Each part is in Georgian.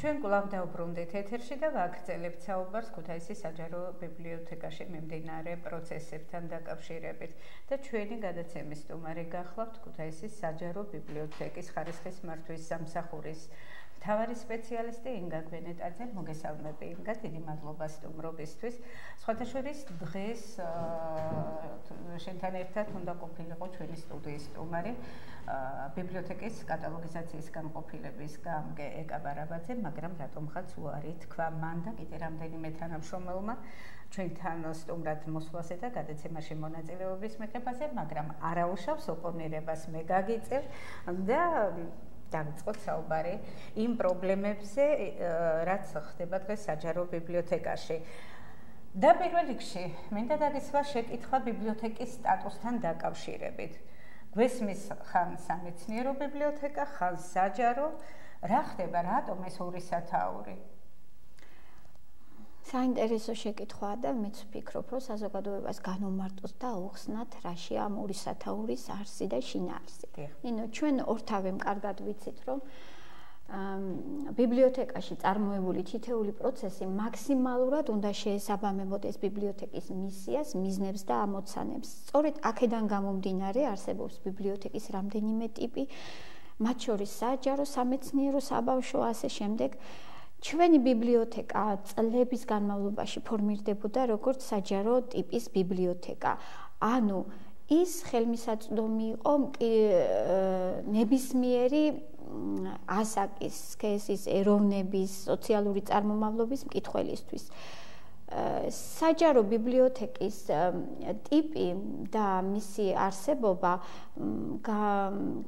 ჩვენ კვლავ დავბრუნდით ეთერში და ვაგრძელებთ საუბარს ქუთაისის საჯარო ბიბლიოთეკაში მიმდინარე პროცესებთან დაკავშირებით და ჩვენი გადაცემის სტუმარი გახლავთ ქუთაისის საჯარო ბიბლიოთეკის ხარისხის მართვის სამსახურის მთავარი სპეციალისტი ინგა გვენეტაძე. მოგესალმები ინგა, დიდი მადლობა სტუმრობისთვის. სხვათა შორის დღეს შენთან ერთად უნდა ყოფილიყო ჩვენი სტუდიის სტუმარი ბიბლიოთეკის კატალოგიზაციის განყოფილების გამგე ეკა ბარაბაძე, მაგრამ რატომღაც უარი თქვა მან და კიდე რამდენიმე თანამშრომელმა ჩვენთან სტუმრად მოსვლაზე და გადაცემაში მონაწილეობის მიღებაზე, მაგრამ არაუშავს ოპონირებას მე გაგიწევ და დავიწყოთ საუბარი იმ პრობლემებზე, რაც ხდება დღეს საჯარო ბიბლიოთეკაში. და პირველ რიგში მინდა დაგისვა შეკითხვა ბიბლიოთეკის სტატუსთან დაკავშირებით. გვესმის ხან სამეცნიერო ბიბლიოთეკა, ხან საჯარო, რა ხდება, რატომ ეს ორი სათაური? საინტერესო შეკითხვაა და მეც ვფიქრობ, რომ საზოგადოებას განუმარტოს და აუხსნათ რაშია ამ ორი სათაურის არსი და შინაარსი. ჩვენ ორთავემ კარგად ვიცით, რომ ბიბლიოთეკაში წარმოებული თითეული პროცესი მაქსიმალურად უნდა შეესაბამებოდეს ბიბლიოთეკის მისიას, მიზნებს და ამოცანებს. სწორედ აქედან გამომდინარე არსებობს ბიბლიოთეკის რამდენიმე ტიპი, მათ შორის საჯარო, სამეცნიერო, საბავშვო, ასე შემდეგ. ჩვენი ბიბლიოთეკა წლების განმავლობაში ფორმირდებოდა როგორც საჯარო ტიპის ბიბლიოთეკა. ანუ ის ხელმისაწვდომი იყო ნებისმიერი ასაკის, სქესის, ეროვნების, სოციალური წარმომავლობის მკითხველისთვის. საჯარო ბიბლიოთეკის ტიპი და მისი არსებობა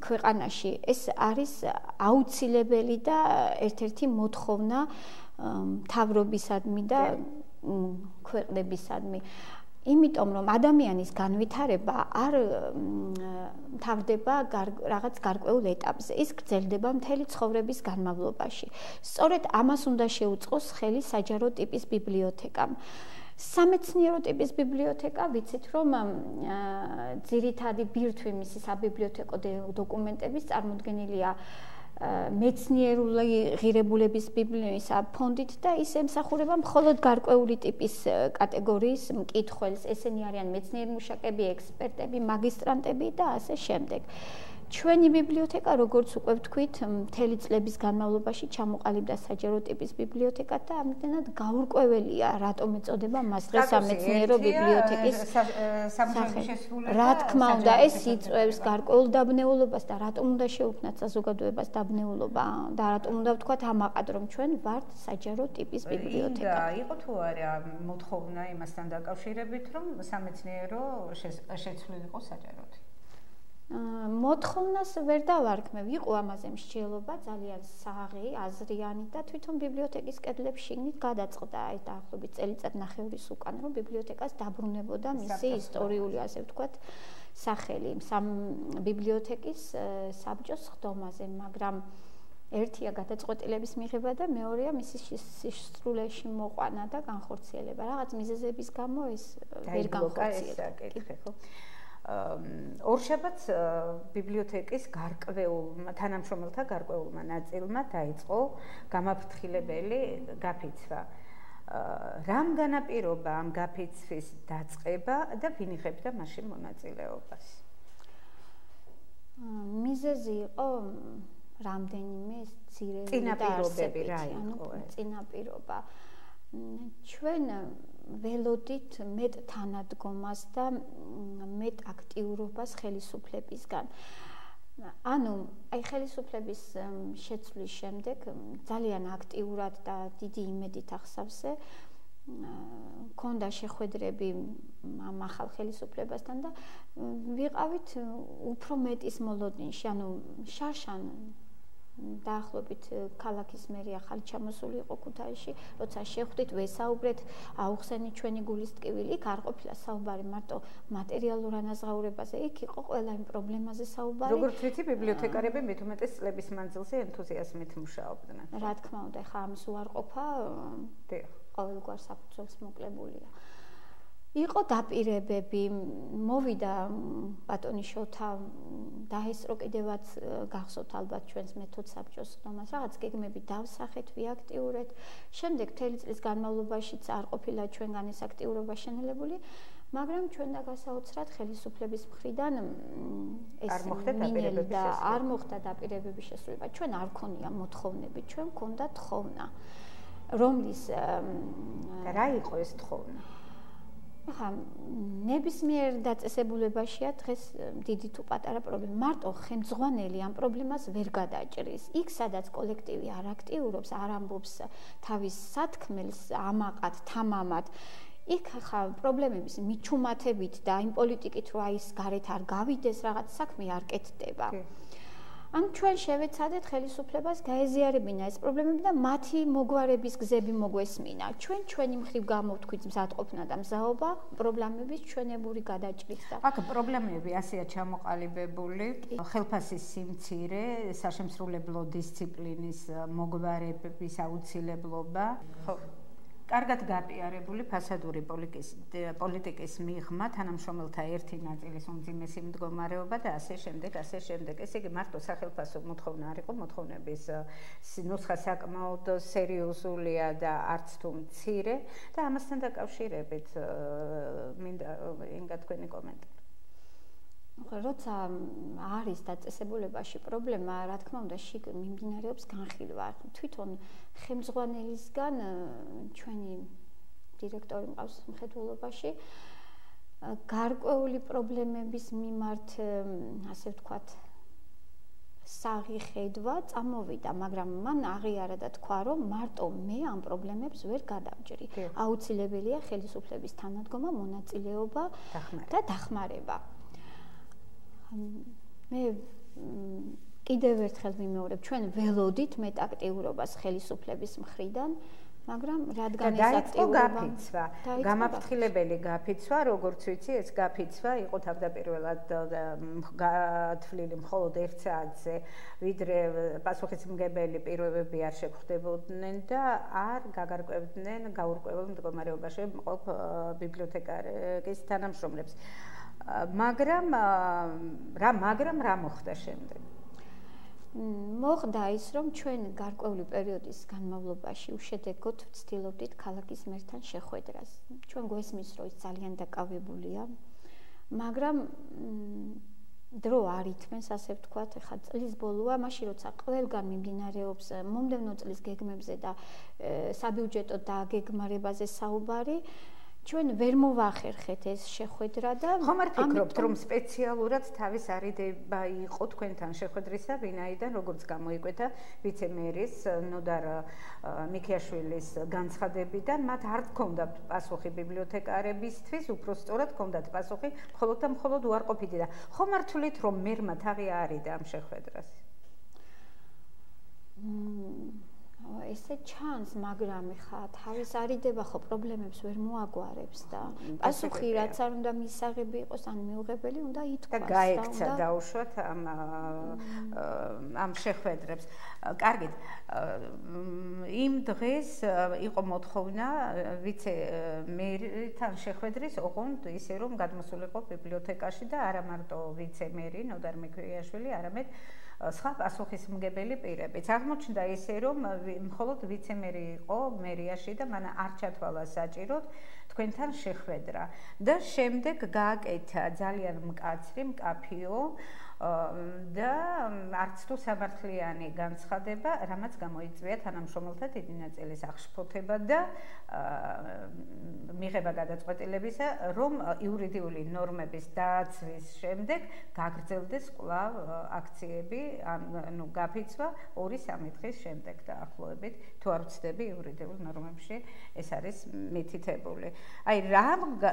ქვეყანაში ეს არის აუცილებელი და ერთ-ერთი მოთხოვნა მთავრობისადმი და ქვეყნებისადმი. იმიტომ რომ ადამიანის განვითარება არ მთავრდება რაღაც გარკვეულ ეტაპზე, ის გრძელდება მთელი ცხოვრების განმავლობაში. სწორედ ამას უნდა შეუწყოს ხელი საჯარო ტიპის ბიბლიოთეკამ. სამეცნიერო ტიპის ბიბლიოთეკა ვიცით, რომ ძირითადი ბირთვი მისი საბიბლიოთეკო დოკუმენტების წარმოდგენილია მეცნიერული ღირებულების ბიბლიოთეკის ფონდით და ის ემსახურება მხოლოდ გარკვეული ტიპის კატეგორიის მკითხველს. ესენი არიან მეცნიერი მუშაკები, ექსპერტები, მაგისტრანტები და ასე შემდეგ. ჩვენი ბიბლიოთეკა, როგორც უკვე ვთქვით, მთელი წლების განმავლობაში ჩამოყალიბდა საჯარო ტიპის ბიბლიოთეკა და ამიტომაც გაურკვეველია, რატომ ეწოდება მას დღეს სამეცნიერო ბიბლიოთეკის სამშობლოში. რა თქმა უნდა, ეს იწვევს გარკვეულ დაბნეულობას და რატომ უნდა შეუქმნათ საზოგადოებას დაბნეულობა და რატომ უნდა ვთქვათ ამაყად, რომ ჩვენ ვართ საჯარო ტიპის ბიბლიოთეკა. იყო თუ არა მოთხოვნა იმასთან დაკავშირებით, რომ სამეცნიერო შეცვლილიყო საჯაროდ? მოთხოვნას ვერ დავარქმევ, იყო ამაზე მსჯელობა ძალიან საღი, აზრიანი და თვითონ ბიბლიოთეკის კედლებს შიგნით გადაწყდა აი დაახლოებით წელიწადნახევრის უკან, რომ ბიბლიოთეკას დაბრუნებოდა მისი ისტორიული, ასე ვთქვათ, სახელი ბიბლიოთეკის საბჭოს ხდომაზე, მაგრამ ერთია გადაწყვეტილების მიღება და მეორეა მისი სისრულეში მოყვანა და განხორციელება. რაღაც მიზეზების გამო ეს ვერ განხორციელდა. ორშაბათს ბიბლიოთეკის თანამშრომელთა გარკვეულმა ნაწილმა დაიწყო გამაფრთხილებელი გაფიცვა. რამ განაპირობა ამ გაფიცვის დაწყება და ვინ იღებდა მაშინ მონაწილეობას? მიზეზი იყო რამდენიმე წინაპირობები რა იყო? წინაპირობა. ჩვენ ველოდით მეტ თანადგომას და მეტ აქტიურობას ხელისუფლებისგან. ანუ აი ხელისუფლების შეცვლის შემდეგ ძალიან აქტიურად და დიდი იმედით ახსავსე მქონდა შეხვედრები ამ ახალ ხელისუფლებასთან და ვიყავით უფრო მეტის მოლოდინში, ანუ შარშან დაახლოებით ქალაქის მერი ახალი ჩამოსული იყო ქუთაისში, როცა შეხვდით, ვესაუბრეთ, აუხსენით ჩვენი გულის ტკივილი, იქ არ ყოფილა საუბარი მარტო მატერიალურ ანაზღაურებაზე, იქ იყო ყველა იმ პრობლემაზე საუბარი. როგორც ვიცი, ბიბლიოთეკარები მithumetes წლების მანძილზე ენთუზიაზმით მუშაობდნენ. რა თქმა უნდა, ხა ამის უარყოფა ყოველგვარ საფუძველს მოკლებულია. იყო დაპირებები, მოვიდა ბატონი შოთა დაესწრო კიდევაც გახსოვთ ალბათ ჩვენს მეთოდ საბჭოს ხდომას, რაღაც გეგმები დავსახეთ, ვიაქტიურეთ. შემდეგ მთელი წლის განმავლობაშიც არ ყოფილა ჩვენგან ეს აქტიურობა შენელებული, მაგრამ ჩვენ დაგასაოცრად ხელისუფლების მხრიდან ეს მინელდა, არ მოხდა დაპირებების შესრულება. ჩვენ არ ქონია მოთხოვნები, ჩვენ ქონდა თხოვნა, რომლის რა იყო ეს თხოვნა? ახლა ნებისმიერ დაწესებულებაშია დღეს დიდი თუ პატარა პრობლემა. მარტო ხელმძღვანელი ამ პრობლემას ვერ გადაჭრის. იქ სადაც კოლექტივი არ აქტიურობს, არ ამბობს თავის სათქმელს ამაყად, თამამად. იქ ხა პრობლემების მიჩუმათებით და იმ პოლიტიკით რომ აი ეს გარეთ არ გავიდეს რაღაც საქმე არ კეთდება. ან ჩვენ შევეცადეთ ხელისუფლებას გაეზიარებინა ეს პრობლემები და მათი მოგვარების გზები მოგვესმინა. ჩვენ ჩვენი მხრივ გამოვთქვით მზადყოფნა და მზაობა პრობლემების ჩვენებური გადაჭრისა. აქ პრობლემები ასეა ჩამოყალიბებული, ხელფასის სიმცირე, საშემსრულებლო დისციპლინის მოგვარების აუცილებლობა. ხო. კარგად გაპიარებული ფასადური პოლიტიკის მიღმა, თანამშრომელთა ერთი ნაწილის უმძიმესი მდგომარეობა და ასე შემდეგ. ესე იგი მარტო სახელფასო მოთხოვნა არ იყო, მოთხოვნების ნუსხა საკმაოდ სერიოზულია და არც თუ მცირე და ამასთან დაკავშირებით მინდა ინგა თქვენი კომენტარი. როცა არის დაწესებულებაში პრობლემა, რა თქმა უნდა, შიგ მიმდინარეობს განხილვა. თვითონ ხელმძღვანელისგან ჩვენი დირექტორი მყავს მხედველობაში გარკვეული პრობლემების მიმართ, ასე ვთქვათ, საღი ხედვა წამოვიდა, მაგრამ მან აღიარა და თქვა, რომ მარტო მე ამ პრობლემებს ვერ გადავჭრი. აუცილებელია ხელისუფლების თანადგომა, მონაწილეობა და დახმარება. მე კიდევ ერთხელ ვიმეორებ, ჩვენ ველოდით მეტაქტიურობას ხელისუფლების მხრიდან, მაგრამ რადგან ეს აქტიურობა გამაფრთხილებელი გაფიცვა, როგორც ვიცი, ეს გაფიცვა იყო თავდაპირველად გათვლილი მხოლოდ 1 საათზე, ვიდრე პასუხისმგებელი პირობები არ შეგვხვდებოდნენ და არ გაგარკვევდნენ გაურკვეველ მდგომარეობაში მყოფ ბიბლიოთეკარის თანამშრომლებს. მაგრამ რა მოხდა შემდეგ? მოხდა ის, რომ ჩვენ გარკვეული პერიოდის განმავლობაში უშედეგოდ ვცდილობდით ქალაქის მერთან შეხვედრას. ჩვენ გვესმის, რომ ის ძალიან დაკავებულია, მაგრამ დრო არ ითმენს, ასე ვთქვათ, ეხლა წლის ბოლოა, მაშინ როცა ყველგან მიმდინარეობს მომდევნო წლის გეგმებზე და საბიუჯეტო დაგეგმარებაზე საუბარი, ჩვენ ვერ მოვახერხეთ ეს შეხვედრა და ხომ არ ფიქრობთ, რომ სპეციალურად თავის არიდება იყო თქვენთან შეხვედრისა, ვინაიდან როგორც გამოიკვეთა ვიცე-მერის ნოდარ მიქიაშვილის განცხადებიდან, მათ არ ჰქონდათ პასუხი ბიბლიოთეკარებისთვის, უბრალოდ ჰქონდათ პასუხი მხოლოდ და მხოლოდ უარყოფითი და ხომ არ თვლით, რომ მერმა თავი არიდა ამ შეხვედრას? ესე ჩანს, მაგრამ ხა თავის არიდება ხო პრობლემებს ვერ მოაგვარებს და პასუხი რაც არ უნდა მისაღები იყოს, ან მიუღებელი უნდა ითქვას და გაექცა დაუშვათ ამ შეხვედრებს. კარგით, იმ დღეს იყო მოთხოვნა ვიცე-მერთან შეხვედრის, ოღონდ ისე რომ გადმოსულიყო ბიბლიოთეკაში და არა მარტო ვიცე-მერი ნოდარ მიქიაშვილი, არამედ სხვა პასუხისმგებელი პირებიც. აღმოჩნდა ისე, რომ მხოლოდ ვიცე-მერი იყო მერიაში და მან არ ჩათვალა საჭიროდ თქვენთან შეხვედრა. და შემდეგ გააკეთა ძალიან მკაცრი, მკაფიო და არც თუ სამართლიანი განცხადება, რამაც გამოიწვია თანამშრომელთა დიდი ნაწილის აღშფოთება და მიღება გადაწყვეტილებისა, რომ იურიდიული ნორმების დააცვის შემდეგ გაგრძელდეს კვლავ აქციები, ანუ გაფიცვა 2-3 დღის შემდეგ დაახლოებით, თუ არ ვცდები იურიდიულ ნორმებში ეს არის მითითებული. აი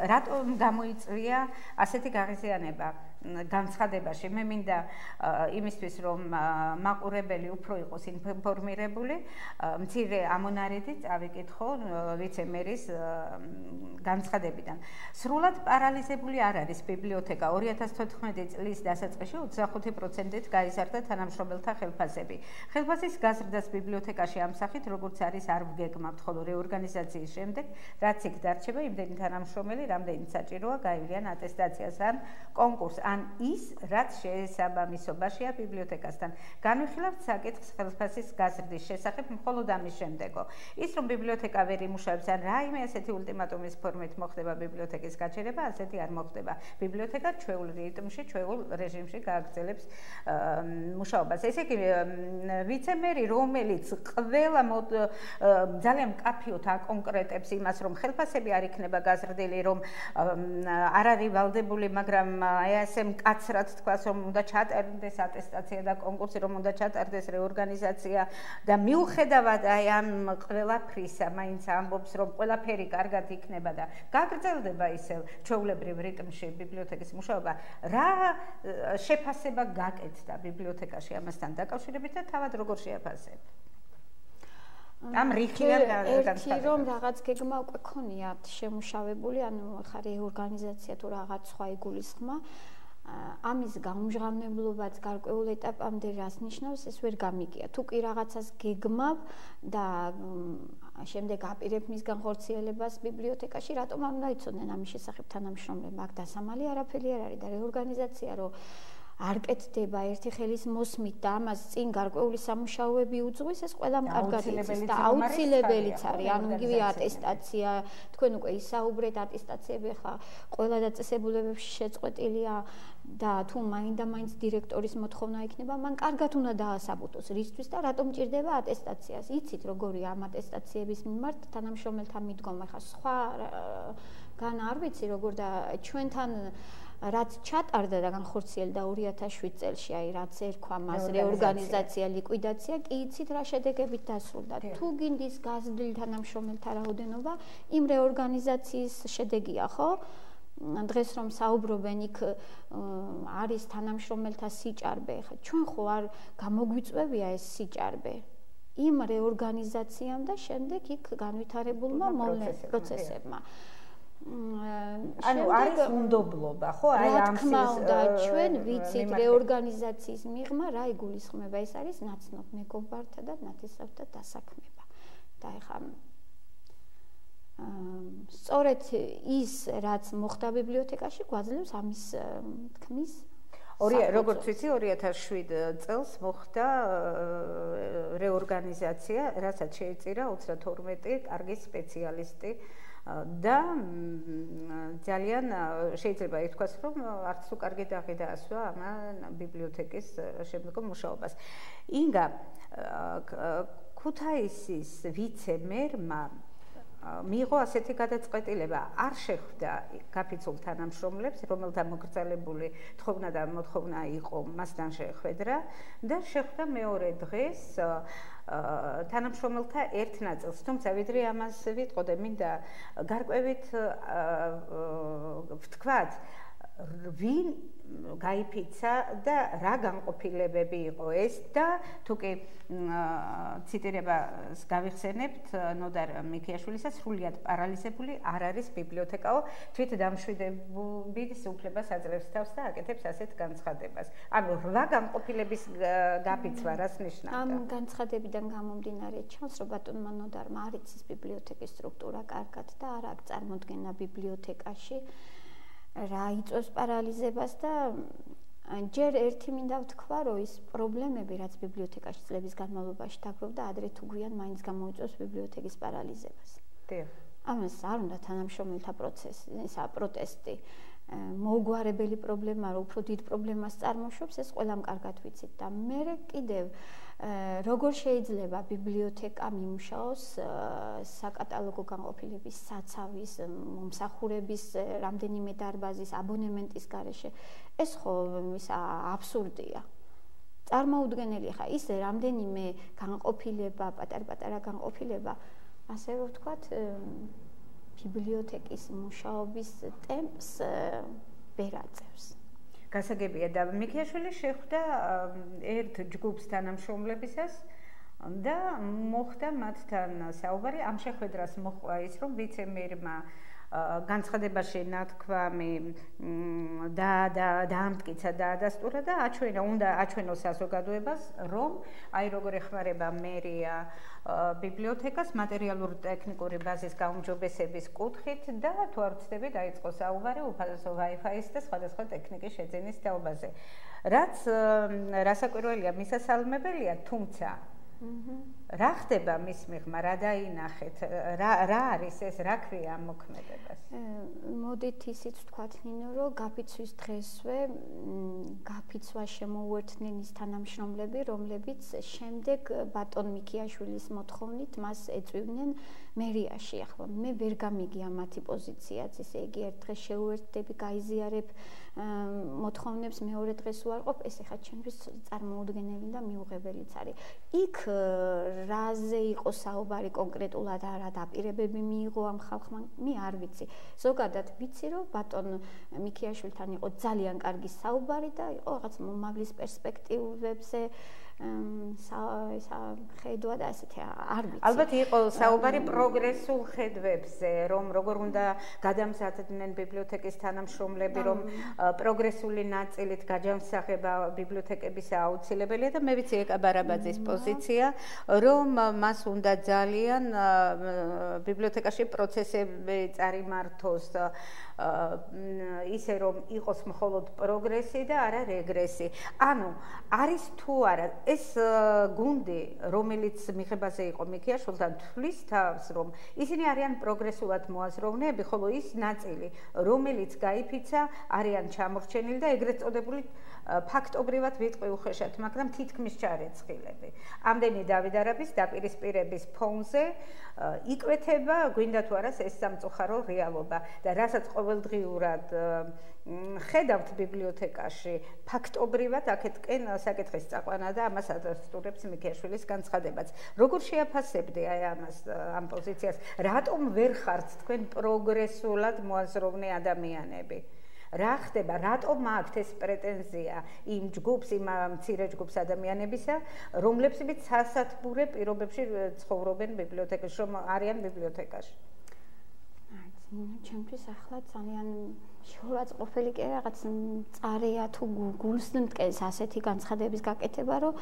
რატომ გამოიწვია ასეთი გაღიზიანება? განცხადებაში მე მინდა იმისთვის რომ მაყურებელი უფრო იყოს ინფორმირებული, მცირე ამონარიდით წავიკითხო ვიცე-მერის განცხადებიდან. სრულად პარალიზებული არ არის ბიბლიოთეკა. 2014 წლის დასაწყისში 25%-ით გაიზარდა თანამშრომელთა ხელფასები. ხელფასის გაზრდას ბიბლიოთეკაში ამ სახით, როგორც არის, არ ვგეგმავთ, ხოლო რეორგანიზაციის შემდეგ, რაც იქ დარჩება, იმდენი თანამშრომელი, რამდენიც საჭიროა, გაივლიან ატესტაციას ან კონკურსს, ან ის, რაც შესაბამისობაშია ბიბლიოთეკასთან. განვიხილავთ საკითხს ხელფასის გაზრდის შესახებ მხოლოდ ამის შემდეგო. ის, რომ ბიბლიოთეკა ვერ იმუშავებს, ან რაიმე ასეთი ულტიმატუმის ფორმით მოხდება ბიბლიოთეკის გაჩერება, ასეთი არ მოხდება. ბიბლიოთეკა ჩვეულ რიტმში, ჩვეულ რეჟიმში გააგრძელებს მუშაობას. ესე იგი, ვიცე-მერი, რომელიც ყველა ძალიან მკაფიოდ აკონკრეტებს იმას, რომ ხელფასები არ იქნება გაზრდილი, რომ არ არის ვალდებული, მაგრამ ასე მკაცრად თქვას, რომ უნდა ჩატარდეს ატესტაცია და კონკურსი, რომ უნდა ჩატარდეს რეორგანიზაცია და მიუხედავად აი ამ ყველაფრისა, მაინც ამბობს, რომ ყველაფერი კარგად იქნება და გაგრძელდება ისევ ჩვეულებრივ რიტმში ბიბლიოთეკის მუშაობა, რა შეფასება გაკეთდა ბიბლიოთეკაში ამასთან დაკავშირებით და თავად როგორ შეაფასებთ? ამ რიხიდან ერთი რომ რაღაც გეგმა უკვე ქონიათ შემუშავებული, ანუ ხა რეორგანიზაცია თუ რაღაც სხვა იგულისხმა, ამის გაუმჟღავნებლობაც გარკვეულ ეტაპამდე რას ნიშნავს, ეს ვერ გამიგია. თუ კი რაღაცას გეგმავ და შემდეგ აპირებ მის განხორციელებას ბიბლიოთეკაში, რატომ არ უნდა იცოდნენ ამის შესახებ თანამშრომლები? აქ დასამალი არაფერი არ არის და რეორგანიზაცია რომ არ კეთდება ერთი ხელის მოსმით და ამას წინ გარკვეული სამუშაოები უძღვის, ეს ყველამ კარგად იცის და აუცილებელიც არის. ანუ იგივე ატესტაცია, თქვენ უკვე ისაუბრეთ, ატესტაციები ხა ყველა დაწესებულებებში შეწყვეტილია და თუ მაინდა-მაინც დირექტორის მოთხოვნა იქნება, მან კარგად უნდა დაასაბუთოს რისთვის და რატომ ჭირდება ატესტაციას. იცით როგორია ამ ატესტაციების მიმართ თანამშრომელთა მიდგომა, ხა სხვაგან არ ვიცი როგორ და ჩვენთან რაც ჩატარდა და განხორციელდა 2007 წელში, აი რაც ერქვა მას რეორგანიზაცია, ლიკვიდაცია, კი იცით რა შედეგებით დასრულდა. თუ გინდის გაზრდილი თანამშრომელთა რაოდენობა, იმ რეორგანიზაციის შედეგია, ხო? დღეს რომ საუბრობენ, იქ არის თანამშრომელთა სიჭარბე. ჩვენ ხო არ გამოგვიწვევია ეს სიჭარბე იმ რეორგანიზაციამ და შემდეგ იქ განვითარებულმა პროცესებმა. ანუ არის უნდობლობა, ხო? აი ამ თქმა უნდა, ჩვენ ვიცით რეორგანიზაციის მიღმა რა იგულისხმება, ეს არის ნაცნობ მეგობართა და ნათესავთა დასაქმება. და ეხლა სწორედ ის, რაც მოხდა ბიბლიოთეკაში, გვაძლევს ამის თქმის. როგორც ვიცი, 2007 წელს მოხდა რეორგანიზაცია, რასაც შეეწირა 32 კარგი სპეციალისტი და ძალიან შეიძლება ითქვას, რომ არც თუ კარგი დაღი დაასვა ამ ბიბლიოთეკის შემდგომ მუშაობას. ინგა ქუთაისის ვიცე-მერმა მიიღო ასეთი გადაწყვეტილება, არ შეხვდა გაფიცულ თანამშრომლებს, რომელთა მოგრძალებული თხოვნა და მოთხოვნა იყო მასთან შეხვედრა და შეხვდა მეორე დღეს თანამშრომელთა ერთ ნაწილს, თუმცა ვიდრე ამას ვიტყოდე, მინდა გარკვევით ვთქვათ, ვინ გაიფიცა და რა განყოფილებები იყო ეს და თუკი ციტირებას გავიხსენებთ ნოდარ მიქიაშვილისა, სრულიად პარალიზებული არ არის ბიბლიოთეკაო, თვით დამშვიდების უფლებას აძლევს თავს და აკეთებს ასეთ განცხადებას. ანუ რა განყოფილების გაფიცვა რას ნიშნავდა? ამ განცხადებიდან გამომდინარე ჩანს, რომ ბატონმა ნოდარმა არ იცის ბიბლიოთეკის სტრუქტურა კარგად და არ აქვს წარმოდგენა ბიბლიოთეკაში რა იწვევს პარალიზებას და ჯერ ერთი მინდა ვთქვა, რომ ის პრობლემები, რაც ბიბლიოთეკაში წლების განმავლობაში დაგროვდა, ადრე თუ გვიან მაინც გამოიწვევს ბიბლიოთეკის პარალიზებას. დიახ. ამას არ უნდა თანამშრომელთა პროტესტი. მოუგვარებელი პრობლემა, რომ უფრო დიდ პრობლემას წარმოშობს, ეს ყველამ კარგად ვიცით და მე კიდევ როგორ შეიძლება ბიბლიოთეკა მიმუშაოს საკატალოგო განყოფილების საცავის, მომსახურების რამდენიმე დარბაზის, აბონემენტის გარეშე. ეს ხო აბსურდია. წარმოუდგენელი ხა ის რამდენიმე განყოფილება, პატარ-პატარა განყოფილება, ასე რომ ვთქვათ, ბიბლიოთეკის მუშაობის ტემპს ვერ აწევს. გასაგებია და მიქიაშვილი შეხვდა ერთ ჯგუფს თანამშრომლებისას და მოხდა მათთან საუბარი. ამ შეხვედრას მოჰყვა ის, რომ ვიცე-მერმა განცხადებაში ნათქვამი დაამტკიცა და ადასტურა და უნდა აჩვენოს საზოგადოებას, რომ აი როგორ ეხმარება მერია ბიბლიოთეკას მატერიალურ-ტექნიკური ბაზის გაუმჯობესების კუთხით და თუ არ ვცდები დაიწყო საუბარი უფასო Wi-Fi-ის და სხვადასხვა ტექნიკის შეძენის თაობაზე. რაც რასაკვირველია, მისასალმებელია, თუმცა რა ხდება მის მიღმა, რა დაინახეთ, რა არის ეს, რა ქვია ამ მოქმედებას? მოდით ისიც ვთქვათ, ნინო, რომ გაფიცვის დღესვე გაფიცვა შემოუერთდნენ ის თანამშრომლები, რომლებიც შემდეგ ბატონ მიქიაშვილის მოთხოვნით მას ეწვივნენ მერიაში. ახლა მე ვერ გამიგია მათი პოზიციაც, ესე იგი ერთ დღეს შეუერთდები, გაიზიარებ მოთხოვნებს, მეორე დღეს უარყოფ, ეს ახლა ჩემთვის წარმოუდგენელი და მიუღებელიც არის. იქ რაზე იყო საუბარი კონკრეტულად, რა დაპირებები მიიღო ამ ხალხმა, მე არ ვიცი. ზოგადად ვიცი, რომ ბატონ მიქიაშვილთან იყო ძალიან კარგი საუბარი და იყო რაღაც მომავლის პერსპექტივებზე ხედვა და ასეთი არ ვიცი. ალბათ იყო საუბარი პროგრესულ ხედვებზე, რომ როგორ უნდა გადამზადდნენ ბიბლიოთეკის თანამშრომლები, რომ პროგრესული ნაწილით გაჯამსაღება ბიბლიოთეკებისა აუცილებელია და მე ვიცი ეკა ბარაბაძის პოზიცია, რომ მას უნდა ძალიან ბიბლიოთეკაში პროცესები წარიმართოს ისე რომ იყოს მხოლოდ პროგრესი და არა რეგრესი. ანუ არის თუ არა ეს გუნდი, რომელიც მიღებაზე იყო მიქიაშვილთან, თვლის თავს, რომ ისინი არიან პროგრესულად მოაზროვნეები, ხოლო ის ნაწილი, რომელიც გაიფიცა, არიან ჩამორჩენილი და ეგრეთ წოდებული ფაქტობრივად ვიტყვი უხეშად, მაგრამ თითქმის ჩარეცხილები. ამდენი დავით არაბის დაპირისპირების ფონზე იკვეთება, გვინდა თუ არა ეს სამწუხარო რეალობა და რასაც ყოველდღიურად ხედავთ ბიბლიოთეკაში, ფაქტობრივად აქეთკენ საკითხის წაყვანა და ამას ადასტურებს მიქიაშვილის განცხადებაც. როგორ შეაფასებდი აი ამას, ამ პოზიციას? რატომ ვერ ხართ თქვენ პროგრესულად მოაზროვნე ადამიანები? რა ხდება, რატომ აქვთ ეს პრეტენზია იმ ჯგუფს, იმ მცირე ჯგუფს ადამიანებისა, რომლებსაც სასათბურე პირობებში ცხოვრობენ ბიბლიოთეკაში, რომ არიან ბიბლიოთეკაში? ჩემთვის ახლა ძალიან შეურაცხყოფელი კი რაღაც წარეა თუ გულს მტკენს ასეთი განცხადების გაკეთება, რომ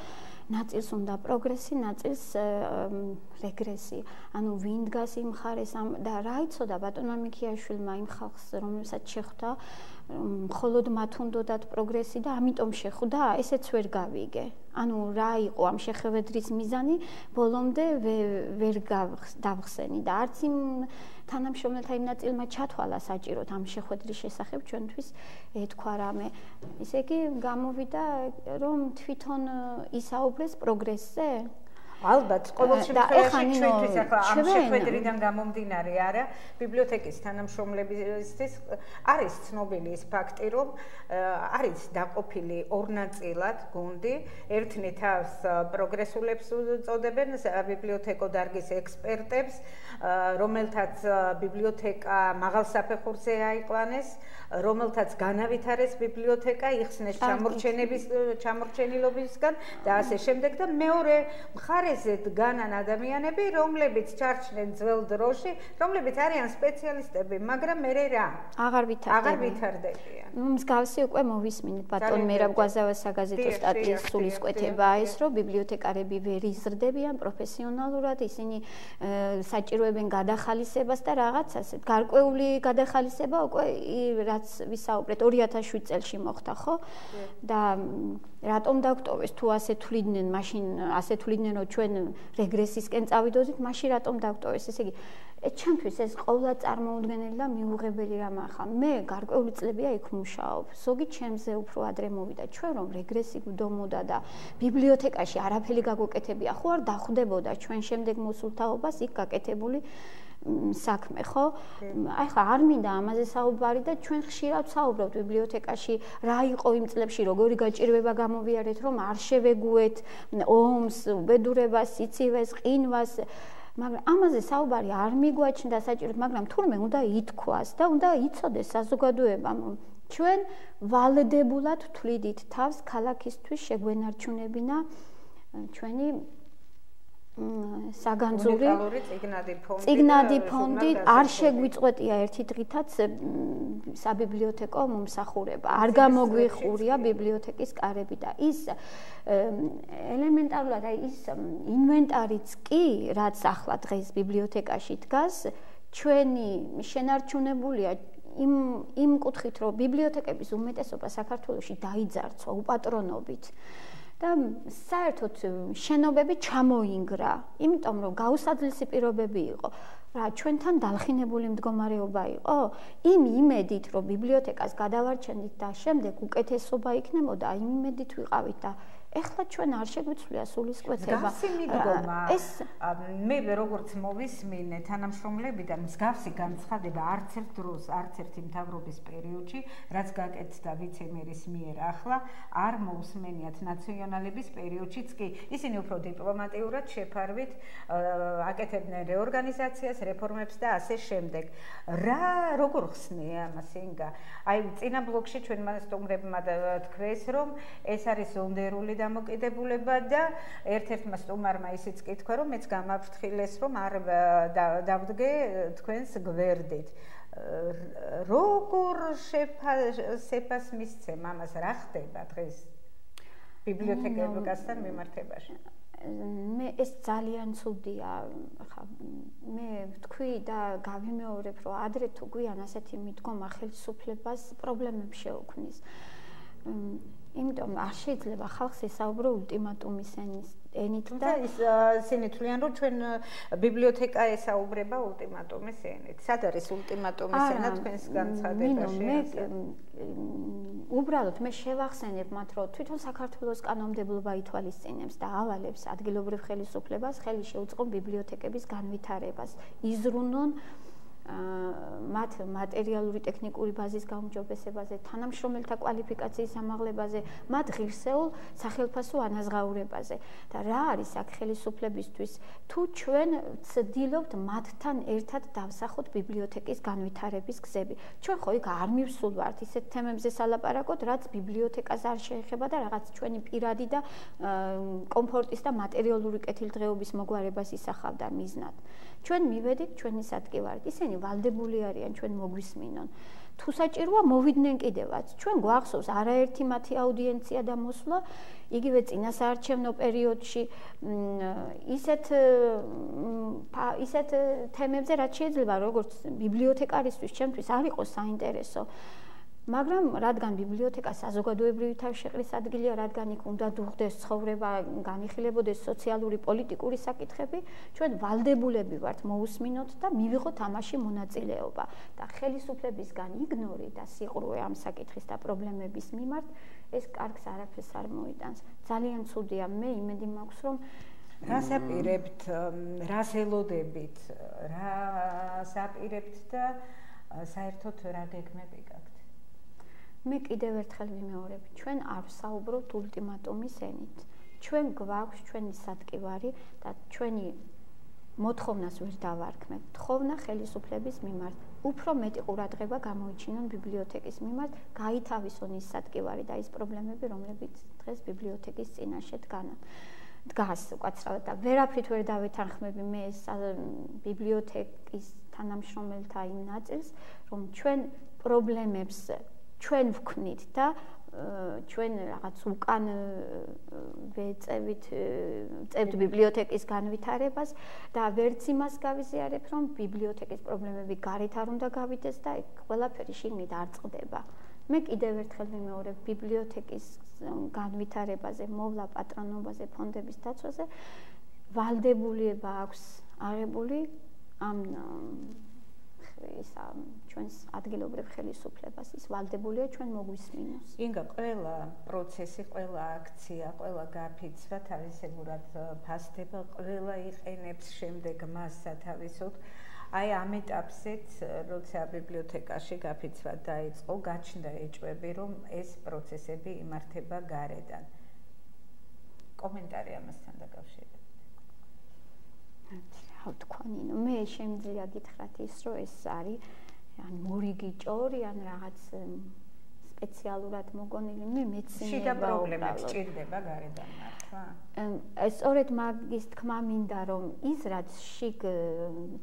ნაწილს უნდა პროგრესი, ნაწილს რეგრესი. ანუ ვინ დგას იმ მხარეს და რა იცოდა ბატონმა მიქიაშვილმა იმ ხალხს, რომელსაც შეხვდა, მხოლოდ მათ უნდათ პროგრესი და ამიტომ შეხვდა, ესეც ვერ გავიგე. ანუ რა იყო ამ შეხვედრის მიზანი, ბოლომდე ვერ დავხსენი და არც იმ თანამშრომელთა იმ ნაწილმა ჩათვალა საჭიროდ ამ შეხვედრის შესახებ ჩვენთვის ეთქვა რამე. ისე იგი გამოვიდა, რომ თვითონ ისაუბრეს პროგრესზე. ალბათ, ყოველ შემთხვევაში ჩვენთვის ახლა ამ შეხვედრიდან გამომდინარე არა, ბიბლიოთეკის თანამშრომლებისთვის არის ცნობილი ის ფაქტი, რომ არის დაყოფილი ორ ნაწილად გუნდი, ერთნი თავს პროგრესულებს უწოდებენ, ბიბლიოთეკო დარგის ექსპერტებს, რომელთაც ბიბლიოთეკა მაღალ საფეხურზე აიყვანეს, რომელთაც განავითარეს ბიბლიოთეკა, იხსნეს ჩამორჩენილობისგან და ასე შემდეგ და მეორე მხარეზე დგანან ადამიანები, რომლებიც ჩარჩნენ ძველ დროში, რომლებიც არიან სპეციალისტები, მაგრამ მერე რა? აღარ ვითარდებიან. მსგავსი უკვე მოვისმინეთ ბატონ მერაბ გვაზავას საგაზეთო სტატიის სულისკვეთებაა ის, რომ ბიბლიოთეკარები ვერ იზრდებიან პროფესიონალურად, ისინი საჭიროებენ გადახალისებას და რაღაც ასეთ გარკვეული გადახალისება უკვე რაც ვისაუბრეთ 2007 წელს მოხდა, ხო? და რატომ დაგტოვეს თუ ასე თვლიდნენ, მაშინ ასე თვლიდნენ, რომ ჩვენ რეგრესისკენ წავიდოდით, მაშინ რატომ დაგტოვეს? ესე იგი, ჩემთვის ეს ყოველდღე წარმოუდგენელი და მიუღებელი რამაა. ხა მე გარკვეული წლებია იქ მუშაობ. ზოგი ჩემზე უფრო ადრე მოვიდა. ჩვენ რომ რეგრესი გვდომოდა და ბიბლიოთეკაში არაფერი გაგვეკეთებია, ხო არ დახვდებოდა ჩვენ შემდეგ მოსულ თაობას იქ გაკეთებული საქმე, ხო? აი ხა არ მინდა ამაზე საუბარი და ჩვენ ხშირად საუბრობთ ბიბლიოთეკაში, რა იყო იმ წლებში, როგორი გაჭირვება გამოვიარეთ, რომ არ შევეგუეთ ომს, უბედურებას, სიცივეს, ყინვას, მაგრამ ამაზე საუბარი არ მიგვაჩნდა საჭიროდ, მაგრამ თურმე უნდა ითქვას და უნდა იცოდეს საზოგადოებამ ჩვენ ვალდებულად თვლიდით თავს ქალაქისთვის შეგვენარჩუნებინა ჩვენი საგანძური წიგნადი ფონდი არ შეგვიწყვეტია ერთი დღითაც საბიბლიოთეკო მომსახურება არ გამოგვიხურია ბიბლიოთეკის კარები და ის ელემენტარულად აი ის ინვენტარიც კი რაც ახლა დღეს ბიბლიოთეკაში დგას ჩვენი შენარჩუნებულია იმ კუთხით რომ ბიბლიოთეკების უმეტესობა საქართველოში დაიძარცვა უპატრონობით და საერთოდ შენობები ჩამოინგრა, იმიტომ რომ გაუსაძლისი პირობები იყო. რა ჩვენთან დალხინებული მდგომარეობა იყო? იმ იმედით, რომ ბიბლიოთეკას გადავარჩენით და შემდეგ უკეთესობა იქნებოდა, იმ იმედით ვიყავით და ეხლა ჩვენ არ შეგვიცვლია სულისკვეთება. ეს მე როგორც მოვისმინე თანამშრომლებიდან მსგავსი განცხადება არც ერთ დროს, არც ერთი მთავრობის პერიოდში, რაც გაკეთდა ვიცე-მერის მიერ ახლა, არ მოусმენიათ ნაციონალების პერიოდშიც კი. ისინი უფრო დიპლომატიურად შეფარვით აკეთებდნენ რეორგანიზაციას, რეფორმებს და ასე შემდეგ. როგორ ხსნია ამას ინგა? აი წინა ბლოკში ჩვენმა სტუმრებმა თქვეს, რომ ეს არის ზონდერული დამოკიდებულება და ერთ-ერთმა სტუმარმა ისიც კი თქვა, რომ მეც გამაფრთხილეს, რომ არ დავდგე თქვენს გვერდით. როგორ შეფას მისცემ ამას რა ხდება დღეს ბიბლიოთეკასთან მიმართებაში? მე ეს ძალიან ცუდია. ხა მე ვთქვი და გავიმეორებ, რომ ადრე თუ გვიან ასეთი მიდგომა ხელისუფლებას პრობლემებს შეუქმნის. იმიტომ არ შეიძლება ხალხს ესაუბრო ულტიმატუმის ენით და ისინი თვლიან რომ ჩვენ ბიბლიოთეკა ესაუბრება ულტიმატუმის ენით. სად არის ულტიმატუმის ენა თქვენს განცხადებაში? უბრალოდ მე შევახსენებ მათ რომ თვითონ საქართველოს კანონმდებლობა ითვალისწინებს და ავალებს ადგილობრივ ხელისუფლებას ხელი შეუწყონ ბიბლიოთეკების განვითარებას. იზრუნონ მათ მატერიალური ტექნიკური ბაზის გაუმჯობესებაზე, თანამშრომელთა კვალიფიკაციის ამაღლებაზე, მათ ღირსეულ სახელფასო ანაზღაურებაზე. და რა არის აქ ხელისუფლებისთვის? თუ ჩვენ ვცდილობთ მათთან ერთად დავსახოთ ბიბლიოთეკის განვითარების გზები. ჩვენ ხო იქ არ მივსულვართ ისეთ თემებზე სალაპარაკოთ, რაც ბიბლიოთეკას არ შეეხება და რაღაც ჩვენი პირადი და კომფორტის და მატერიალური კეთილდღეობის მოგვარებას ისახავდა მიზნად. ჩვენ მივედით ჩვენი სადგივარით. ისინი ვალდებული არიან ჩვენ მოგვისმინონ. თუ საჭიროა მოვიდნენ კიდევაც. ჩვენ გვახსოვს არაერთი მათი აუდიენცია და მოსვლა, იგივე წინასაარჩევნო პერიოდში ისეთ თემებზე, რაც შეიძლება როგორც ბიბლიოთეკარისთვის ჩემთვის არ იყოს საინტერესო. მაგრამ რადგან ბიბლიოთეკა საზოგადოებრივი თავშეყრის ადგილია, რადგან იქ უნდა დუღდეს ცხოვრება, განიხილებოდეს სოციალური, პოლიტიკური საკითხები, ჩვენ ვალდებულები ვართ მოусმინოთ და მივიღოთ ამაში მონაწილეობა. და ხელისუფლებისგან იგნორი და სიყრუე ამ საკითხის და პრობლემების მიმართ ეს კარგს არაფერს არ მოიტანს. ძალიან ცუდია. მე იმედი მაქვს, რომ რას აპირებთ, რას ელოდებით, რას აპირებთ და საერთოდ რა გეგმები გაქვთ? მე კიდევ ერთხელ ვიმეორებ, ჩვენ არ ვსაუბრობთ ულტიმატუმის ენით. ჩვენ გვაქვს ჩვენი სადგივარი და ჩვენი მოთხოვნას ვერ დავარქმევთ. თხოვნა ხელისუფლების მიმართ, უფრო მეტი ყურადღება გამოიჩინონ ბიბლიოთეკის მიმართ, გაითავისონ ის სადგივარი და ის პრობლემები, რომლებიც დღეს ბიბლიოთეკის წინაშე დგას უკაცრავად და ვერაფრით ვერ დავეთანხმები მე ეს ბიბლიოთეკის თანამშრომელთა იმ ნაწილს, რომ ჩვენ პრობლემებს ჩვენ ვქმნით და ჩვენ რაღაც უკან ვეწევთ ბიბლიოთეკის განვითარებას და ვერც იმას გავიზიარებ, რომ ბიბლიოთეკის პრობლემები გარეთ არ უნდა გავიდეს და ყველაფერი შიგნით არ წყდება. მე კიდევ ერთხელ ვიმეორებ ბიბლიოთეკის განვითარებაზე, მოვლა პატრონობაზე, ფონდების დაცვაზე ვალდებულება აქვს აღებული ამ ჩვენს ადგილობრივ ხელისუფლებას ის ვალდებულია ჩვენ მოგვისმინოს. ინგა ყველა პროცესი, ყველა აქცია, ყველა გაფიცვა თავისებურად ფასდება, ყველა იყენებს შემდეგ მას სათავისოდ. აი ამ ეტაპზეც, როცა ბიბლიოთეკაში გაფიცვა დაიწყო, გაჩნდა ეჭვები, რომ ეს პროცესები იმართება გარედან. კომენტარი ამასთან დაკავშირებით. რა თქვა ნინო, მე შემიძლია გითხრათ ის, რომ ეს არის ან მორიგი ჭორი, ან რაღაც სპეციალურად მოგონილი, მე მეცნიერება შიდა პრობლემებს ჭირდება გარედან მართლა? სწორედ მაგის თქმა მინდა, რომ ის რაც შიგ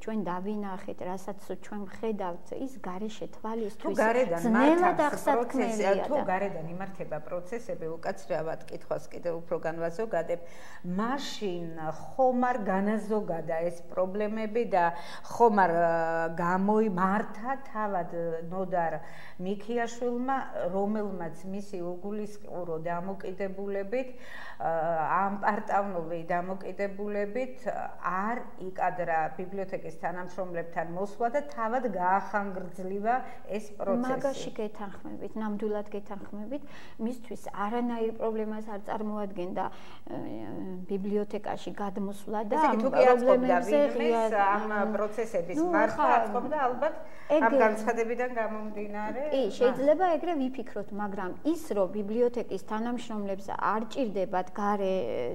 ჩვენ დავინახეთ, რასაც ჩვენ ვხედავთ, ის გარეშე თვალისთვის ძნელად აღსაქმელია. თუ გარედან იმართება პროცესები, უკაცრავად კითხვას კიდევ უფრო განვაზოგადებ, მაშინ ხომ არ განაზოგადა ეს პრობლემები და ხომ არ გამოიმართა თავად ნოდარ მიქიაშვილმა, რომელმაც მისი უგულისხმურო დამოკიდებულებით ამ პარტავნული დამოკიდებულებით არ იკადრა ბიბლიოთეკის თანამშრომლებთან მოსვლა და თავად გაახანგრძლივა ეს პროცესი. მაგაში გეთანხმებით, ნამდვილად გეთანხმებით, მისთვის არანაირ პრობლემას არ წარმოადგენდა ბიბლიოთეკაში გადმოსვლა და ამ პრობლემებზე ამ პროცესების მართვა აწყობდა ალბათ ამ განცხადებიდან გამომდინარე. კი, შეიძლება ეგრე ვიფიქროთ, მაგრამ ის რომ ბიბლიოთეკის თანამშრომლებს არ ჭირდებათ გარე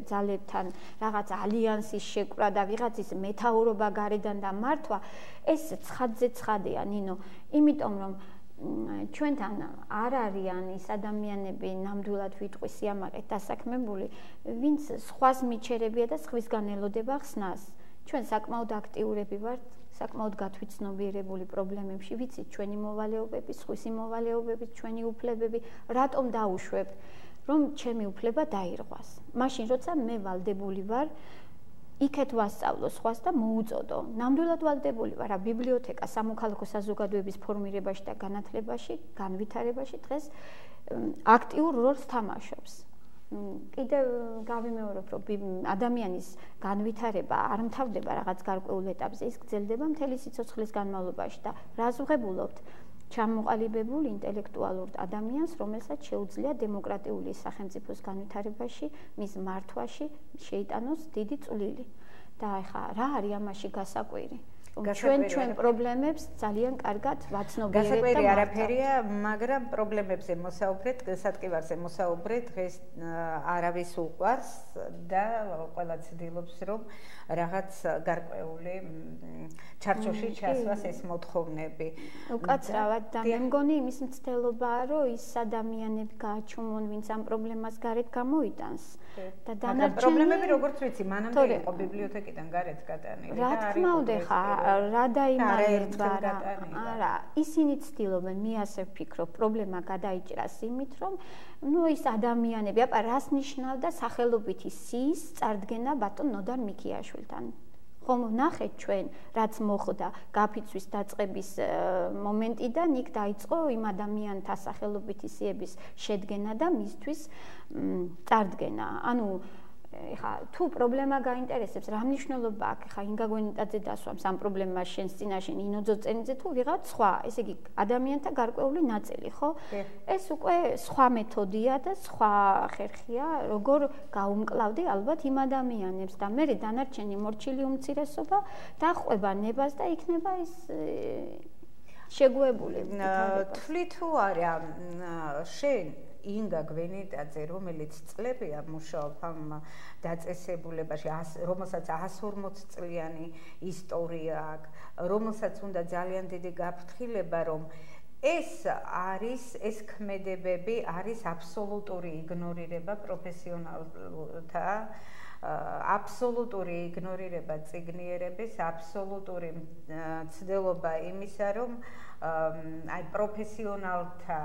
ძალებთან რაღაც ალიანსის შეკვრა და ვიღაცის მეთაურობა გარედან და მართვა, ეს ცხადზე ცხადია, ნინო, იმიტომ რომ ჩვენთან არ არიან ის ადამიანები ნამდვილად ვიტყვი სიამაყედ დასაქმებული, ვინც სხვას მიჩერებია და სხვისგან ელოდება ხსნას. ჩვენ საკმაოდ აქტიურები ვართ, საკმაოდ გათვითცნობიერებული პრობლემებში, ვიცით ჩვენი მოვალეობები, სხვისი მოვალეობები, ჩვენი უფლებები, რატომ დაუშვებთ, რომ ჩემი უფლება დაირღვას. მაშინ როცა მე ვალდებული ვარ იქეთ ვასწავლო სხვას და მოუწოდო. ნამდვილად ვალდებული ვარ, ბიბლიოთეკა სამოქალაქო საზოგადოების ფორმირებაში და განათლებაში, განვითარებაში დღეს აქტიურ როლს თამაშობს. კიდევ გავიმეორებ, რომ ადამიანის განვითარება არ მთავრდება რაღაც გარკვეულ ეტაპზე, ის გრძელდება მთელი სიცოცხლის განმავლობაში და რას ვღებულობთ? ჩამოყალიბებულ ინტელექტუალურ ადამიანს, რომელსაც შეუძლია დემოკრატიული სახელმწიფოს განვითარებაში, მის მართვაში შეიტანოს დიდი წვლილი. და ეხლა რა არის ამაში გასაკვირი? ჩვენ პრობლემებს ძალიან კარგად ვაცნობიერებთ და გასაკვირი არაფერია, მაგრამ პრობლემებზე მოსაუბრეთ, სატკივარზე მოსაუბრეთ, დღეს არავის უყვარს და ყველა ცდილობს, რომ რაღაც გარკვეული ჩარჩოში ჩასვას ეს მოთხოვნები. უკაცრავად და მე მგონი იმის მცდელობაა, რომ ის ადამიანები გააჩუმონ, ვინც ამ პრობლემას გარეთ გამოიტანს. და დანარჩენი პრობლემები როგორც ვიცი, მანამდე იყო ბიბლიოთეკიდან გარეთ გატანილი. რა თქმა უნდა, ხა რა დაიმალება რა. არა, ისინი ცდილობენ, მე ასე ვფიქრობ, პრობლემა გადაიჭრას იმით, რომ ის ადამიანები, აბა რას ნიშნავდა სახელობითი სიის წარდგენა ბატონ ნოდარ მიქიაშვილთან. ხომ ვნახეთ ჩვენ, რაც მოხდა გაფიცვის დაწყების მომენტიდან, იქ დაიწყო იმ ადამიანთა სახელობითი სიების შედგენა და მისთვის წარდგენა. ანუ ეხა თუ პრობლემა გაინტერესებს, რა მნიშვნელობა აქვს ეხა ინგა გვენიტაძე დასვამს ამ პრობლემას შენს წინაშე ნინო ძოწენიძე თუ ვიღაც სხვა, ესე იგი ადამიანთა გარკვეული ნაწილი, ხო? ეს უკვე სხვა მეთოდია და სხვა ხერხია, როგორ გაუმკლავდი ალბათ იმ ადამიანებს და მე დანარჩენი მორჩილი უმცირესობა დახვება ნებას და იქნება ის შეგუებული. თვლი თუ არა შენ ინგა გვენიტაძე, რომელიც წლებია მუშაობ ამ დაწესებულებაში, რომელსაც 140 წლიანი ისტორია აქვს, რომელსაც უნდა ძალიან დიდი გაფრთხილება, რომ ეს ქმედებები არის აბსოლუტური იგნორირება პროფესიონალთა, აბსოლუტური იგნორირება წიგნიერების, აბსოლუტური ცდილობა იმისა, რომ აი პროფესიონალთა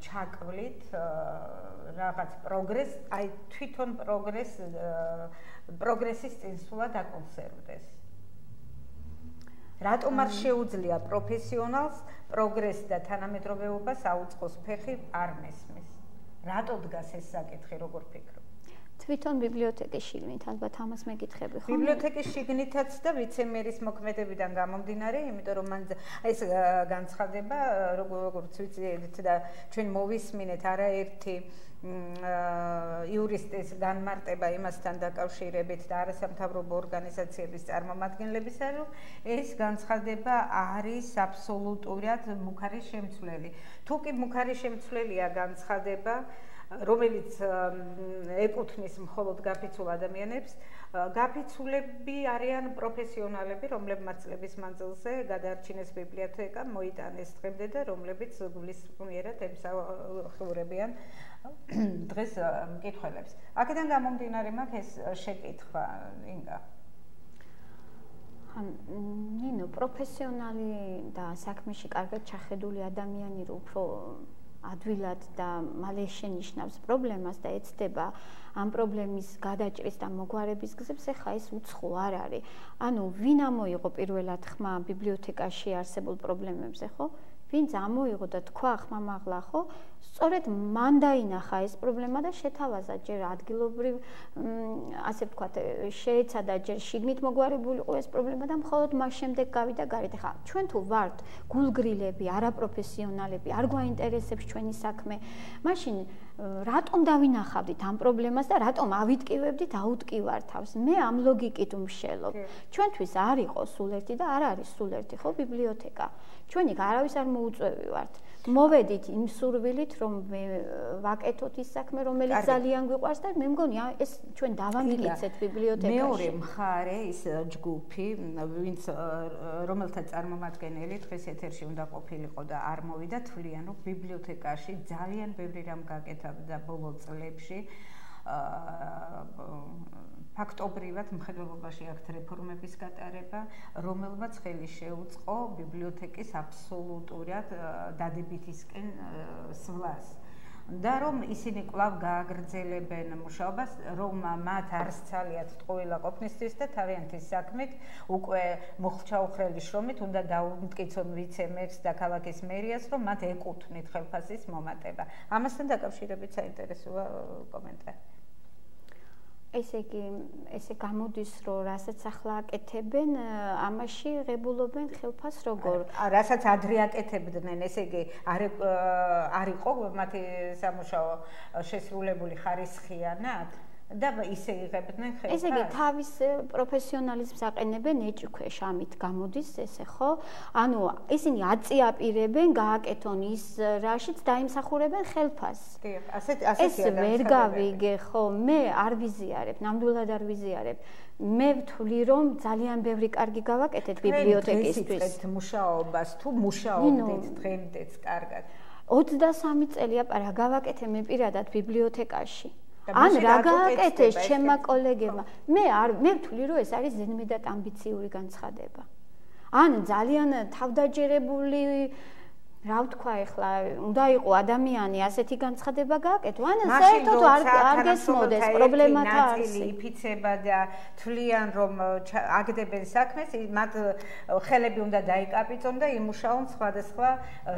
ჩაკვლით რაღაც პროგრესს, აი თვითონ პროგრესის წინსვლა დაკონსერვდეს. რატომ არ შეუძლია პროფესიონალს პროგრესს და თანამედროვეობას აუწყოს ფეხი არ მესმის? რატო დგას ეს საკითხი, როგორ ფიქრობ? თვითონ ბიბლიოთეკის შიგნით ალბათ ამას მეკითხები ხო? ბიბლიოთეკის შიგნითაც და ვიცემერის მოქმედებიდან გამომდინარე, იმიტომ რომ მან ეს განცხადება, როგორც ვიცით და ჩვენ მოვისმინეთ არაერთი იურისტის განმარტება იმასთან დაკავშირებით და არასამთავრობო ორგანიზაციების წარმომადგენლებისა, რომ ეს განცხადება არის აბსოლუტურად მუქარი შემცვლელი. თუ კი მუქარი შემცვლელია განცხადება, რომელიც ეკუთვნის მხოლოდ გაფიცულ ადამიანებს, გაფიცულები არიან პროფესიონალები, რომლებმაც წლების მანძილზე გადაარჩინეს ბიბლიოთეკა, მოიტანეს დღემდე და რომლებიც გულისხმიერად ემსახურებიან დღეს მკითხველებს. აქედან გამომდინარე მაქვს ეს შეკითხვა, ინგა. ნინო, პროფესიონალი და საქმეში კარგად ჩახედული ადამიანი რო უფრო ადვილად და მალე შენიშნავს პრობლემას და ეცდება ამ პრობლემის გადაჭრის და მოგვარების გზებს, ეხლა ეს უცხო არ არის. ანუ ვინ ამოიღო პირველად ხმა ბიბლიოთეკაში არსებულ პრობლემებზე, ხო? ვინც ამოიღო და თქვა ხმამაღლა, ხო? სწორედ მან დაინახა ეს პრობლემა და შეთავაზა ჯერ ადგილობრივ, ასე ვთქვათ, შეეცადა ჯერ შიგნით მოგვარებულიყო ეს პრობლემა და მხოლოდ მას შემდეგ გავიდა გარეთ. ეხლა ჩვენ თუ ვართ გულგრილები, არაპროფესიონალები, არ გვაინტერესებს ჩვენი საქმე, მაშინ რატომ დავინახავდით ამ პრობლემას და რატომ ავიტკივებდით აუტკივარ თავს? მე ამ ლოგიკით ვმშელობ. ჩვენთვის არ იყო სულ ერთი და არ არის სულ ერთი, ხო, ბიბლიოთეკა. ჩვენ იქ არავის არ მოუწევი ვართ. მოვედით იმ სურვილით, რომ ვაკეთოთ ის საქმე, რომელიც ძალიან გვიყვარს და მე მგონი ეს ჩვენ დავამტკიცეთ ბიბლიოთეკაში. მეორე მხარე ის ჯგუფი, ვინც რომელთა წარმომადგენელი დღეს ეთერში უნდა ყოფილიყო და არ მოვიდა, თვლიან, რომ ბიბლიოთეკაში ძალიან ბევრი რამ გაკეთდა ბოლო წლებში. ფაქტობრივად მხედველობაში აქ რეფორმების გატარება, რომელმაც ხელი შეუწყო ბიბლიოთეკის აბსოლუტურად დადებითისკენ სვლას. და რომ ისინი კვლავ გააგრძელებენ მუშაობას, რომ მათ არ სცალიათ ტყუილა ყოფნისთვის და თავიანთი საქმით უკვე მოხჩაუხრელი შრომით უნდა დაუმტკიცონ ვიცე-მერს და ქალაქის მერიას, რომ მათ ეკუთვნით ხელფასის მომატება. ამასთან დაკავშირებით საინტერესოა კომენტარი. ესე გამოდის, რომ რასაც ახლა აკეთებენ, ამაში ღებულობენ ხელფას როგორ? რასაც ადრე აკეთებდნენ, ესე იგი არ იყო მათი სამუშაო შესრულებული ხარისხიანად და ისე იღებდნენ ხელფას. ესე იგი თავის პროფესიონალიზმს აყენებენ ეჭქვეშ, ამით გამოდის ესე, ხო? ანუ ისინი აწიაპირებენ, გააკეთონ ის რაშიც დაიმსახურებენ ხელფას. დიახ, ეს ვერ გავიგე, ხო? მე არ ვიზიარებ, ნამდვილად არ ვიზიარებ. მე ვთვლი, რომ ძალიან ბევრი კარგი გავაკეთეთ ბიბლიოთეკისთვის. ვიწყებთ მუშაობას, თუ მუშაობდით დღემდეც კარგად. 23 წელია რა გავაკეთე მე პირადად ბიბლიოთეკაში. ან რა გააკეთეს ჩემმა კოლეგებმა. მე ვთვლი, რომ ეს არის ზედმეტად ამბიციური განცხადება. ან ძალიან თავდაჯერებული, რა ვთქვა ეხლა, უნდა იყო ადამიანი ასეთი განცხადება გააკეთო. ან საერთოდ არ გესმოდეს პრობლემათა არსი. იფიცება და თვლიან, რომ აგდებენ საქმეს, მათ ხელები უნდა დაიკაპიტონ და იმუშაონ სხვადასხვა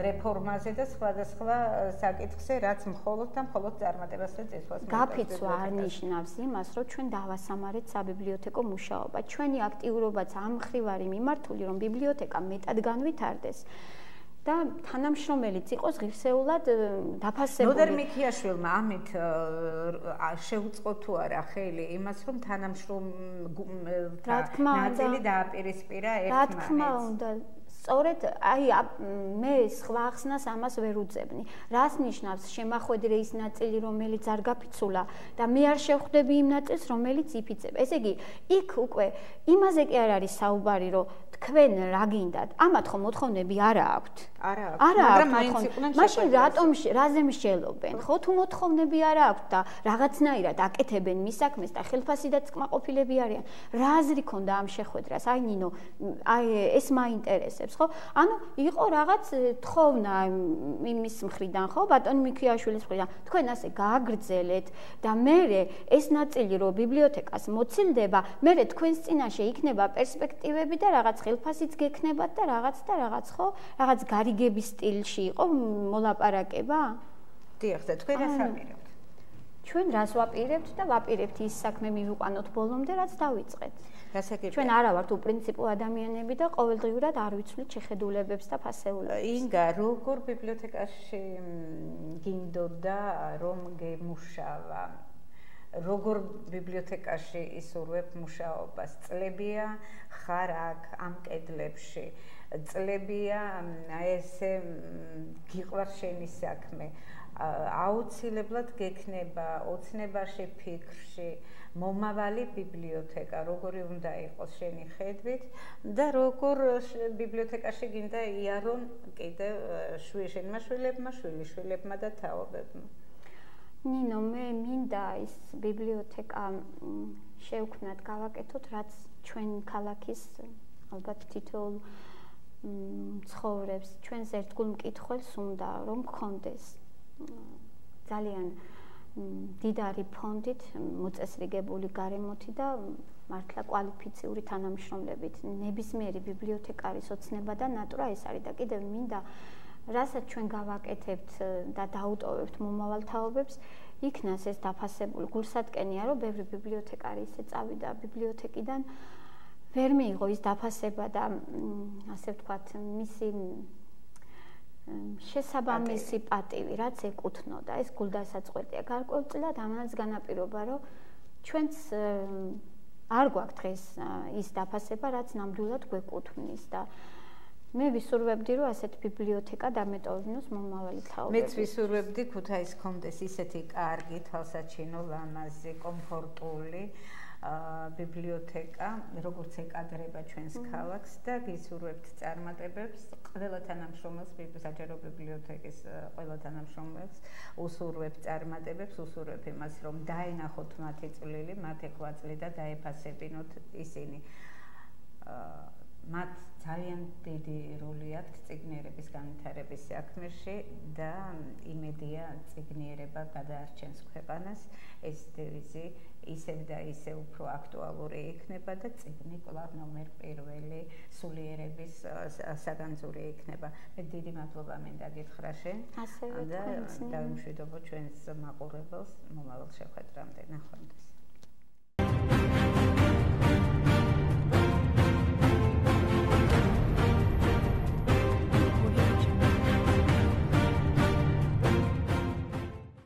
რეფორმაზე და სხვადასხვა საკითხზე, რაც მხოლოდ და მხოლოდ წარმატებას და წესვას მოიწევს. გაფიცვა არ ნიშნავს იმას, რომ ჩვენ დავასამარეთ საბიბლიოთეკო მუშაობა. ჩვენი აქტიურობაც ამ მხრივ არის მიმართული, რომ ბიბლიოთეკა მეტად განვითარდეს. და თანამშრომელიც იყოს ღირსეულად დაფასებული. ნოდარ მიქიაშვილმა ამით შეუწყო თუ არა ხელი იმას, რომ თანამშრომელთა ნაწილი დააპირისპირა ერთმანეთს. რა თქმა უნდა, სწორედ აი მე სხვა ხსნას ამას ვერ უძებნი. რას ნიშნავს შემახვედრე ის ნაწილი, რომელიც არ გაფიცულა და მე არ შევხვდები იმ ნაწილს, რომელიც იფიცება. ესე იგი, იქ უკვე იმაზე კი არ არის საუბარი, რომ თქვენ რა გინდათ? ამათ ხომ მოთხოვნები არ აქვთ. არა აქვს. მაშინ რატომ რაზე მსჯელობენ? ხო, თუ მოთხოვნები არ აქვთ და რაღაცნაირად აკეთებენ მის საქმეს და ხელფასიდაც კმაყოფილები არიან. რა აზრი ქონდა ამ შეხვედრას? აი ნინო, აი ეს მაინტერესებს, ხო? ანუ იყო რაღაც თხოვნა იმის მხრიდან, ხო, ბატონ მიქიაშვილის მხრიდან. თქვენ ასე გააგრძელეთ და მერე ეს ნაწილი რო ბიბლიოთეკას მოცილდება, მერე თქვენს წინაშე იქნება პერსპექტივები და რაღაც ხელფასიც გექნებათ და რაღაც, ხო? რაღაც გარიგების სტილში იყო მოლაპარაკება? დიახ, და თქვენ რას აპირებთ? ჩვენ რას ვაპირებთ და ვაპირებთ ის საქმე მივიყვანოთ ბოლომდე, რაც დავიწყეთ. ჩვენ არა ვართ უპრინციპო ადამიანები და ყოველდღიურად არ ვიცვლით შეხედულებებს და ფასეულებს. ინგა, როგორ ბიბლიოთეკაში გინდოდა რომ გემუშავა? როგორ ბიბლიოთეკაში ისურვებ მუშაობას? წლებია ხარ აქ ამ კედლებში? წლებია აი ესე გიყვარს შენი საქმე? აუცილებლად გექნება ოცნებაში, ფიქრში მომავალი ბიბლიოთეკა, როგორი უნდა იყოს შენი ხედვით და როგორ ბიბლიოთეკაში გინდა იარონ კიდევ შენმა შვილებმა, შვილიშვილებმა და თაობებმა. ნინო, მე მინდა ის ბიბლიოთეკა შევქმნათ, გავაკეთოთ, რაც ჩვენ ქალაქის ალბათ თითოეულ ცხოვრებს, ჩვენს ერთგულ მკითხველს უნდა რომ გქონდეს ძალიან დიდარი ფონდით მოწესრიგებული გარემოთი და მართლა კვალიფიციური თანამშრომლებით. ნებისმიერი ბიბლიოთეკარის ოცნება და ნატურა ეს არის და კიდევ მინდა რასაც ჩვენ გავაკეთებთ და დაუტოვებთ მომავალ თაობებს, იქნას ეს დაფასებული. გულსატკენია, რომ ბევრი ბიბლიოთეკარი ისე წავიდა ბიბლიოთეკიდან, ვერ მიიღო ის დაფასება და ასე ვთქვათ, მისი შესაბამისი პატივი, რაც ეკუთვნოდა, ეს გულდასაწყვეტია. გარკვეულწილად ამას განაპირობა, რომ ჩვენც არ გვაქვს დღეს ის დაფასება, რაც ნამდვილად გვეკუთვნის და მე ვისურვებდი, რომ ასეთ ბიბლიოთეკა დამეტოვებინოს მომავალი თაობები. მეც ვისურვებდი, ქუთაისს ჰქონდეს ისეთი კარგი, თვალსაჩინო, ლამაზი, კომფორტული ბიბლიოთეკა, როგორც ეკადრება ჩვენს ქალაქს და გისურვებთ წარმატებებს ყველა თანამშრომელს, საჯარო ბიბლიოთეკის ყველა თანამშრომელს უსურვებ წარმატებებს, უსურვებ იმას, რომ დაენახოთ მათი წვლილი, მათი ღვაწლი და დაეფასებინოთ ისინი. მათ ძალიან დიდი როლი აქვს წიგნიერების განვითარების საქმეში და იმედია წიგნიერება გადაარჩენს ქვეყანას. ეს დევიზი ისევ და ისევ უფრო აქტუალური იქნება და წიგნი კვლავ ნომერ პირველი სულიერების საგანძური იქნება. მე დიდი მადლობა მინდა გითხრა შენ და დავიმშვიდობო ჩვენს მაყურებელს მომავალ შეხვედრამდე. ნახვამდის.